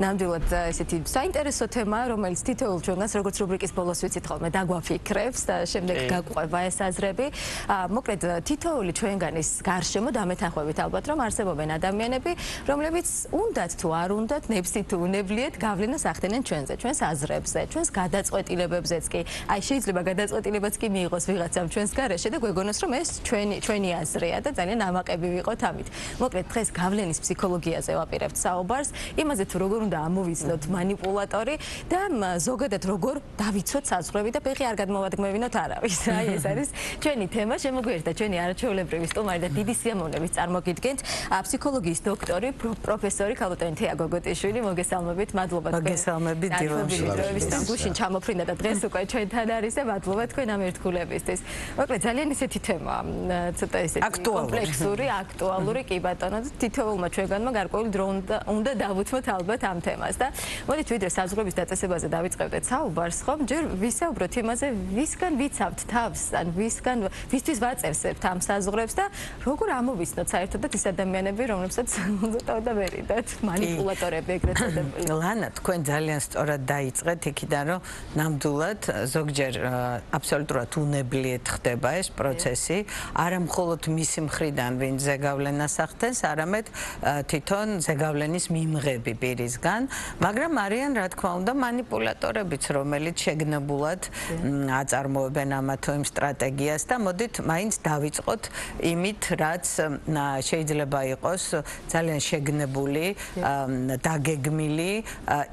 ნამდვილად ესეთი საინტერესო თემაა, რომელიც თითოეულ ჩვენგანს როგორც რუბრიკის ბოლოს ვიცით ხოლმე დაგვაფიქრებს და შემდეგ გაგვყვება ეს აზრები. მოკლედ თითოეული ჩვენგანის გარშემო დამეთანხმებით ალბათ რომ არსებობენ ადამიანები, რომლებიც უნდათ თუ არ უნდათ, ნებსი თუ უნებლიეთ გავლენას ახდენენ ჩვენზე, ჩვენს აზრებზე, ჩვენს გადაწყვეტილებებზეც კი. აი შეიძლება გადაწყვეტილებაც კი მიიღოს ვიღაცამ ჩვენს გარეშე და გვეგონოს რომ ეს ჩვენი აზრია და ძალიან ამაყები ვიყოთ ამით. მოკლედ დღეს გავლენის ფსიქოლოგიაზე ვაპირებთ საუბარს, იმაზე თუ როგორ უნდა ამოვიცნოთ манипуляტორი და ზოგადად როგორ დავიცვათ საზღვრები და ფეხი არ გადმოვადგმევინოთ არავის. აი ეს არის ჩვენი თემა, შემოგვიერთდა ჩვენი არაჩვეულებრივი სტუმარი და დიდი სიამოვნებით წარმოგიდგენთ ფსიქოლოგიის დოქტორი, პროფესორი ქალბატონი თეა გოგოტიშვილი. მოგესალმებით, მადლობა თქვენ. მოგესალმებით, დივანში. გუშინ ჩამოფრინდა და დღეს უკვე ჩვენთან არის და მადლობა თქვენ ამ ერთგულებისთვის. მოკლედ ძალიან ისეთი თემაა, ცოტა ისეთი კომპლექსური, აქტუალური, კი ბატონო, თითოეულმა ჩვენგანმა გარკვეული დრო უნდა დავუთმოთ ალბათ ამ თემას და მოდით ვიდრე საზღვრების დაწესებაზე დავიწყებდეთ საუბარს, ხომ? ჯერ ვისაუბროთ იმაზე, ვისგან ვიცავთ თავს, ან ვისთვის ვაწევსებთ ამ საზღვრებს და როგორ ამოვიცნოთ საერთოდაც ის ადამიანები, რომლებსაც უნდა ვერიდათ, манипуляტორები ეგრეთ წოდებული. ლანა, თქვენ ძალიან სწორად დაიწყეთ იქიდან, რომ ნამდვილად ზოგჯერ აბსოლუტურად უნებლიეთ ხდება ეს პროცესი, არა მხოლოდ მისი მხრიდან ვინ ზეგავლენას ახდენს, არამედ თვითონ ზეგავლენის მიმღები პირისგან, მაგრამ არიან რა თქმა უნდა манипуляტორებიც, რომელიც შეგნებულად აწარმოებენ ამა თუ იმ სტრატეგიას და მოდით მაინც დავიწყოთ იმით, რაც შეიძლება იყოს ძალიან შეგნებული, დაგეგმილი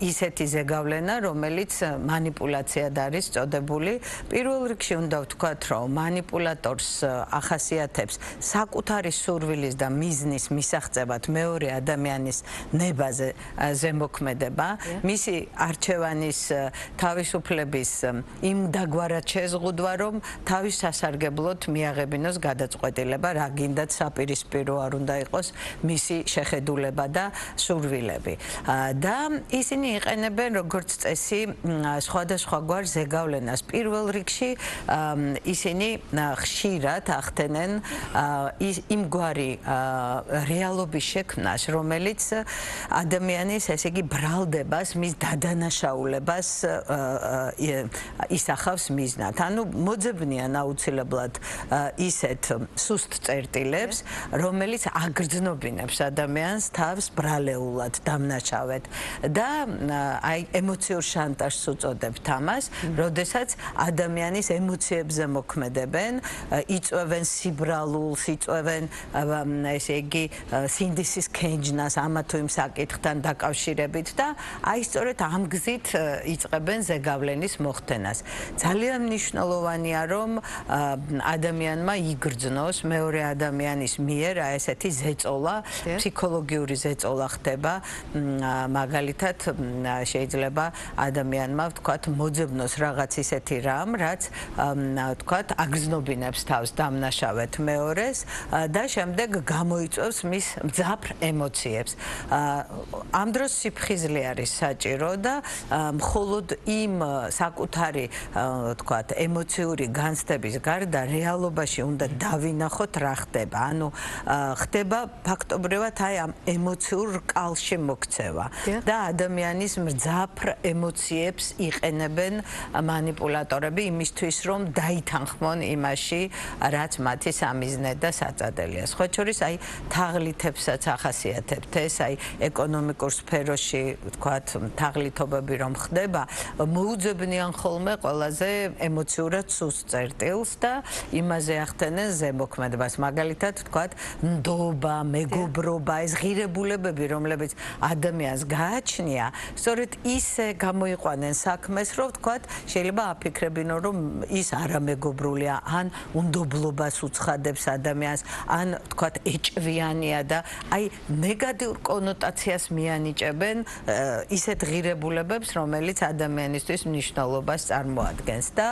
ისეთი ზეგავლენა, რომელიც манипуляციად არის წოდებული. პირველ რიგში უნდა ვთქვათ, რომ манипуляტორს ახასიათებს საკუთარი სურვილის და მიზნის მისაღწევად მეორე ადამიანის ნებაზე ზემოქმედება, მისი არჩევანის თავისუფლების იმ დაგვარად შეზღუდვა, რომ თავის სასარგებლოდ მიაღებინოს გადაწყვეტილება, რა გინდათ საპირისპირო არ უნდა იყოს მისი შეხედულება და სურვილები. და ისინი იყენებენ როგორც წესი სხვადასხვაგვარ ზეგავლენას. პირველ რიგში ისინი ხშირად ახდენენ იმგვარი რეალობის შექმნას, რომელიც ადამიანის, ესე იგი, ბრალდებას, მის დადანაშაულებას ისახავს მიზნად. ანუ მოძებნიან აუცილებლად ისეთ სუსტ წერტილებს, რომელიც აგრძნობინებს ადამიანს თავს ბრალეულად, დამნაშავედ და აი ემოციურ შანტაჟს უწოდებთ ამას, როდესაც ადამიანის ემოციებზე მოქმედებენ, იწვევენ სიბრალულს, იწვევენ ესე იგი სინდისის ქენჯნას ამა თუ იმ საკითხთან დაკავშირებით და აი სწორედ ამ გზით იწყებენ ზეგავლენის მოხდენას. ძალიან მნიშვნელოვანია, რომ ადამიანმა იგრძნოს მეორე ადამიანის მიერ აი ესეთი ზეწოლა, ფსიქოლოგიური ზეწოლა ხდება, მაგალითად შეიძლება ადამიანმა ვთქვათ მოძებნოს რაღაც ისეთი რამ, რაც ვთქვათ აგრძნობინებს თავს დამნაშავედ მეორეს და შემდეგ გამოიწვევს მის მძაფრ ემოციებს. ამ დროს სიფხიზლე არის საჭირო და მხოლოდ იმ საკუთარი ვთქვათ ემოციური განცდების გარდა რეალობაში უნდა დავინახოთ რა ხდება. ანუ ხდება ფაქტობრივად აი ამ ემოციურ რკალში მოქცევა და ადამიანის მძაფრ ემოციებს იყენებენ манипуляტორები იმისთვის, რომ დაითანხმონ იმაში, რაც მათი სამიზნე და საწადელია. სხვა შორის აი თაღლითებსაც ახასიათებთ ეს, აი ეკონომიკურ სფეროში, ვთქვათ, თაღლითობები რომ ხდება, მოუძებნიან ხოლმე ყველაზე ემოციურად სუსტ წერტილს და იმაზე ახდენენ ზემოქმედებას. მაგალითად, ვთქვათ, ნდობა, მეგობრობა, ეს ღირებულებები, რომლებიც ადამიანს გააჩნია, სწორედ ისე გამოიყვანენ საქმეს, რომ ვთქვათ, შეიძლება აფიქრებინო, რომ ის არამეგობრულია, ან უნდობლობას უცხადებს ადამიანს, ან ვთქვათ, ეჭვიანია და აი ნეგატიურ კონოტაციას მიანიჭებენ ისეთ ღირებულებებს, რომელიც ადამიანისთვის მნიშვნელობას წარმოადგენს და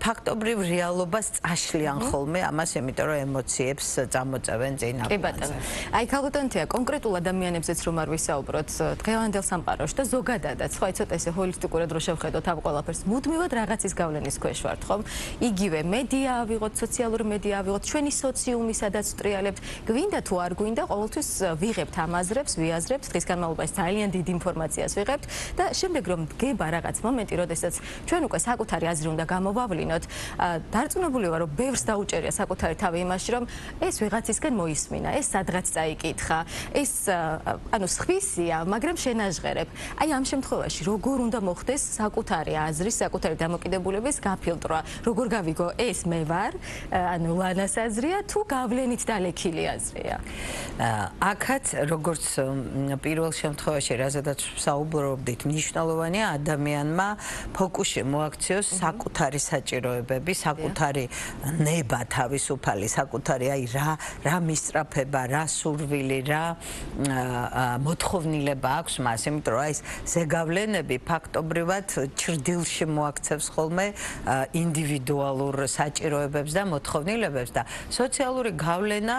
ფაქტობრივ რეალობას წაშლიან ხოლმე ამას, იმიტომ რომ ემოციებს წამოწევენ წინაპრად. კი ბატონო. აი ქალბატონი თეა, კონკრეტულ ადამიანებზეც რომ არ ვისაუბროთ დღევანდელ სამყაროში და ზოგადადაც, ხო, ცოტა ესე ჰოლისტიკურად რო შევხედოთ ამ ყველაფერს, მუდმივად რაღაცის გავლენის ქვეშ ვართ, ხო? იგივე მედია ავიღოთ, სოციალური მედია ავიღოთ, ჩვენი სოციუმი სადაც ვტრიალებთ, გვინდა თუ არ გვინდა, ყოველთვის ვიღებთ ამ აზრებს, ვიაზრებთ, დღის განმავლობაში მკურნალობას ძალიან დიდ ინფორმაციას ვიღებთ და შემდეგ რომ დგება რაღაც მომენტი, როდესაც ჩვენ უკვე საკუთარი აზრი უნდა გამოვავლინოთ, დარწმუნებული ვარ, რომ ბევრს დაუჭერია საკუთარი თავი იმაში, რომ ეს ვიღაცისგან მოისმინა, ეს სადღაც წაიკითხა, ეს ანუ სხვისია, მაგრამ შენაჟღერებ. აი ამ შემთხვევაში როგორ უნდა მოხდეს საკუთარი აზრის, საკუთარი დამოკიდებულების გაფილტრვა? როგორ გავიგო ეს მე ვარ, ანუ ლანას აზრია თუ გავლენით დალექილი აზრია? აქაც როგორც პირველ შემთხვევაში რაზედაც საუბრობდით, მნიშვნელოვანია ადამიანმა ფოკუსში მოაქციოს საკუთარი საჭიროებები, საკუთარი ნება თავისუფალი, საკუთარი აი რა მისწრაფება, რა სურვილი, რა მოთხოვნილება აქვს მას, იმიტომ რომ აი ეს ზეგავლენები ფაქტობრივად ჩრდილში მოაქცევს ხოლმე ინდივიდუალურ საჭიროებებს და მოთხოვნილებებს და სოციალური გავლენა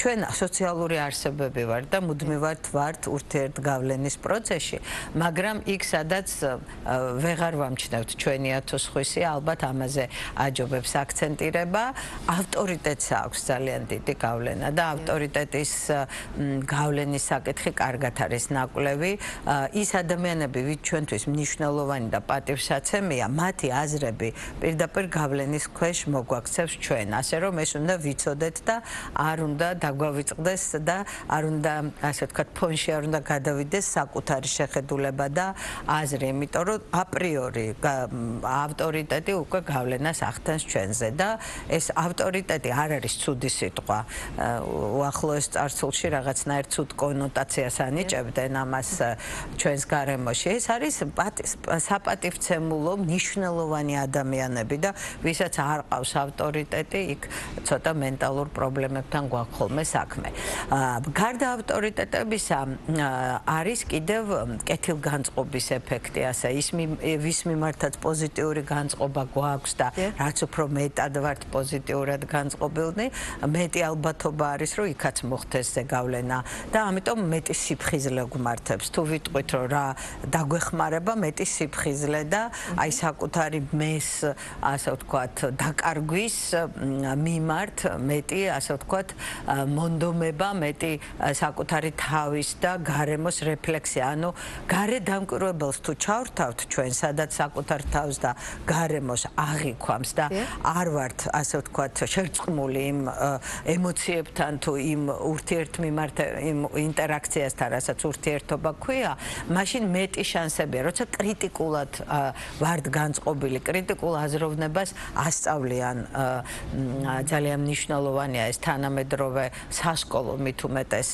ჩვენ სოციალური არსებები ვართ და მუდმივად ვართ ურთიერთგავლენის პროცესში, მაგრამ იქ სადაც ვეღარ ვამჩნევთ ჩვენი ათოსხვისი, ალბათ ამაზე აჯობებს აქცენტირება, ავტორიტეტს აქვს ძალიან დიდი გავლენა და ავტორიტეტის გავლენის საკითხი კარგად არის ნაკვლევი. ის ადამიანები, ვით ჩვენთვის მნიშვნელოვანი და პატივსაცემია, მათი აზრები პირდაპირ გავლენის ქვეშ მოგვაქცევს ჩვენ, ასე რომ ეს უნდა ვიცოდეთ და არ უნდა დაგვავიწყდეს და არ უნდა, ასე ვთქვათ, ფონში არ უნდა გადავიდეს საკუთარი შეხედულება და აზრი, იმიტომ რომ აპრიორი ავტორიტეტი უკვე გავლენას ახდენს ჩვენზე და ეს ავტორიტეტი არ არის ცუდი სიტყვა. უახლოეს წარსულში რაღაცნაირ ცუდ კონოტაციას ანიჭებდნენ ამას ჩვენს გარემოში. ეს არის საპატივცემულო მნიშვნელოვანი ადამიანები და ვისაც არ ყავს ავტორიტეტი, იქ ცოტა მენტალურ პრობლემებთან გვაქვს ხოლმე საქმე. გარდა ავტორიტეტებისა არის კიდევ კეთილგანწყობის ეფექტი, ასე ვის მიმართაც პოზიტიური განწყობა გვაქვს და რაც უფრო მეტად ვართ პოზიტიურად განწყობილნი, მეტი ალბათობა არის, რომ იქაც მოხდეს ზეგავლენა და ამიტომ მეტი სიფხიზლე გვმართებს. თუ ვიტყვით, რომ რა დაგვეხმარება, მეტი სიფხიზლე და აი საკუთარი მეს, ასე ვთქვათ, დაკარგვის მიმართ მეტი, ასე ვთქვათ, მონდომება, მეტი საკუთარი თავის და გარემოს რეფლექსია. ანუ გარე დამკვირვებელს თუ ჩავრთავთ ჩვენ, სადაც საკუთარ თავს და გარემოს აღიქვამს და არ ვართ, ასე ვთქვათ, შერწყმული იმ ემოციებთან თუ იმ იმ ინტერაქციასთან, რასაც ურთიერთობა ქვია, მაშინ მეტი შანსებია, როცა კრიტიკულად ვართ განწყობილი, კრიტიკულ აზროვნებას ასწავლიან. ძალიან მნიშვნელოვანია ეს თანამედროვე სასკოლო მით უმეტეს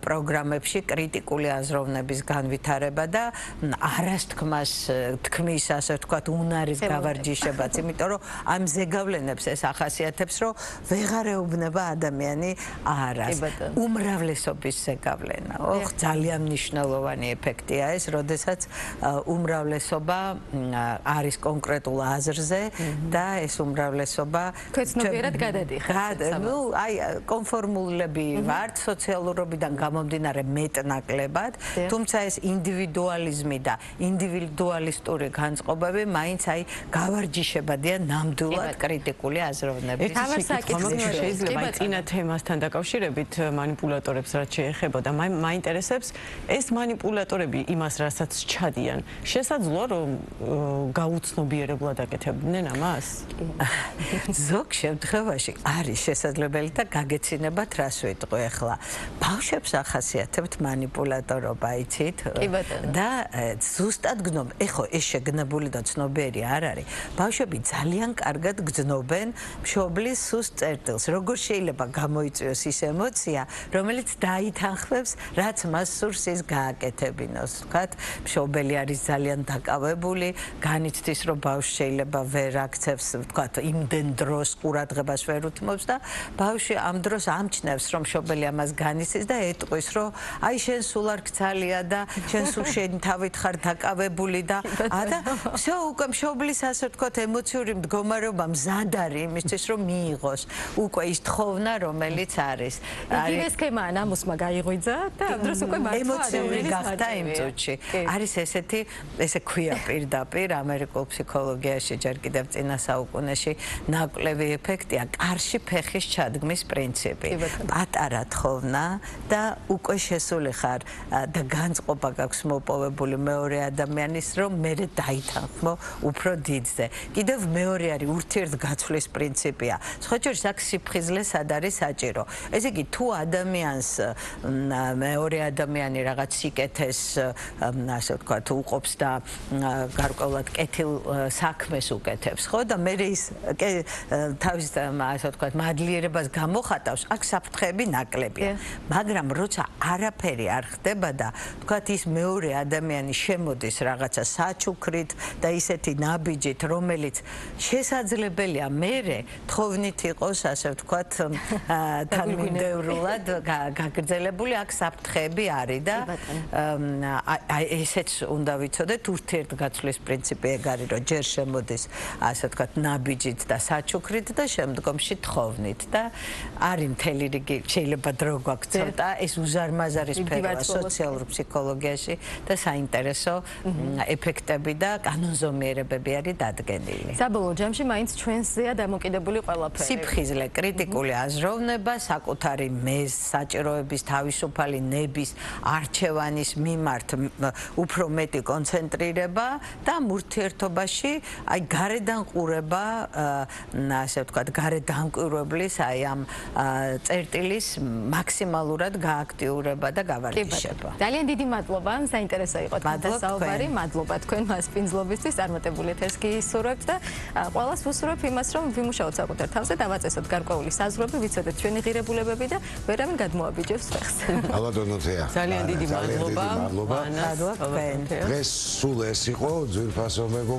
პროგრამებში კრიტიკული აზროვნების განვითარება და არასთქმას თქმის, ასე ვთქვათ, უნარის გავარჯიშებაც, იმიტომ რომ ამ ზეგავლენებს ეს ახასიათებს, რომ ვეღარ ეუბნება ადამიანი არას. უმრავლესობის ზეგავლენა. ძალიან მნიშვნელოვანი ეფექტია ეს, როდესაც უმრავლესობა არის კონკრეტულ აზრზე და ეს უმრავლესობა ქვეცნობიერად გადადიხართ. ნუ აი კონფორმულები ვართ სოციალურობიდან გამომდინარე მეტნაკლებად, თუმცა ეს ინდივიდუალიზმი და ინდივიდუალისტური განწყობები მაინც აი გავარჯიშებადია ნამდვილად კრიტიკული აზროვნებით. შეიძლება წინა თემასთან დაკავშირებით მანიპულატორებს რაც შეეხება და მაინტერესებს ეს მანიპულატორები იმას რასაც ჩადიან. შესაძლოა რომ გაუცნობიერებლად აკეთებდნენ ამას? ზოგ შემთხვევაში არის შესაძლებელი და გაგეცინებათ რას ვიტყვი ახლა. ბავშვებს ახასიათებთ მანიპულატორობა, იცით? და ზუსტად გნობ, ეხო ეს შეგნებული და ცნობიერი არ არის. ბავშვები ძალიან კარგად გძნობენ მშობლის სუსტ წერტილს. როგორ შეიძლება გამოიწვიოს ის ემოცია, რომელიც დაითანხმებს, რაც მას სურს ის გააკეთებინოს. ვთქვათ, მშობელი არის ძალიან დაკავებული, განიცდის, რომ ბავშვი შეიძლება ვერ აქცევს, ვთქვათ, იმდენ დროს ყურადღებას ვერ უთმობს და ბავშვი ამ დროს ამჩნევს, რომ მშობელი ამას განიცდის და ეტყვის, რომ აი შენ სულ არ გცალია და შენ სულ შენ თავით ხარ დაკავებული და всё უკვე მშობლის, ასე ვთქვათ, ემოციური მდგომარეობა მზად არის იმისთვის, რომ მიიღოს უკვე ის თხოვნა, რომელიც არის. იგივე სქემაა ნამუსმა გაიღვიძა და ამ დროს უკვე ემოციური გახდა იმ წუთში. არის ესეთი, ესე ქვია პირდაპირ ამერიკულ ფსიქოლოგიაში ჯერ კიდევ წინა საუკუნეში ნაკვლევი ეფექტია კარში ფეხის ჩადგმის პრინციპი. პატარა თხოვნა და უკვე შესული ხარ და განწყობა გაქვს მოპოვებული მეორე ადამიანის, რომ მე დაითანხმო უფრო დიდზე. კიდევ მეორე არის ურთიერთგაცვლის პრინციპია. სხვაჯერ აქ სიფხიზლე სად არის საჭირო. ესე იგი, თუ ადამიანს მეორე ადამიანი რაღაც სიკეთეს, ასე ვთქვათ, უყოფს და გარკვეულად კეთილ საქმეს უკეთებს, ხო? და მე ის თავის ასე ვთქვათ, მადლიერებას გამოხატავს, აქ საფრთხეები ნაკლებია. მაგრამ როცა არაფერი არ ხდება და ვთქვათ, ის მეორე ადამიანი შემოდის რაღაცა საჩუქრით და ისეთი ნაბიჯით, რომელიც შესაძლებელია მერე თხოვნით იყოს, ასე ვთქვათ, თანმიმდევრულად გაგრძელებული, აქ საფრთხეები არის და ესეც უნდა ვიცოდეთ, ურთიერთგაცვლის პრინციპი ეგ არის, რომ ჯერ შემოდის, ასე ვთქვათ, ნაბიჯით და საჩუქრით და შემდგომში თხოვნით და არის მთელი რიგი, შეიძლება დრო გვაქვს ცოტა, ეს უზარმაზარი სფეროა სოციალურ ფსიქოლოგიაში და საინტერესო ეფექტები და კანონზომიერებები არის დადგენილი. საბოლოო ჯამში მაინც ჩვენზეა დამოკიდებული ყველაფერი. სიფხიზლე, კრიტიკული აზროვნება, საკუთარი მეზ, საჭიროების, თავისუფალი ნების, არჩევანის მიმართ უფრო მეტი კონცენტრირება და ურთიერთობაში აი გარედან ყურება, ასე ვთქვათ, გარედანკვირვებლის აი ამ წერტილის მაქსიმალურად გააქტიურება და გავარჯიშება. ძალიან დიდი მადლობა, საინტერესო იყო თქვენთან საუბარი. მადლობა თქვენ მასპინძლობისთვის, წარმატებული ეთერს გისურვებთ და ყველას ვუსურვებ იმას, რომ ვიმუშაოთ საკუთარ თავზე, დავაწესოთ გარკვეული საზღვრები, ვიცოდეთ ჩვენი ღირებულებები და ვერავინ გადმოაბიჯებს ფეხს. ალბათონო თეა. ძალიან დიდი მადლობა. მადლობა თქვენ. დღეს სულ ეს იყო ძვირფასო მეგობრებო.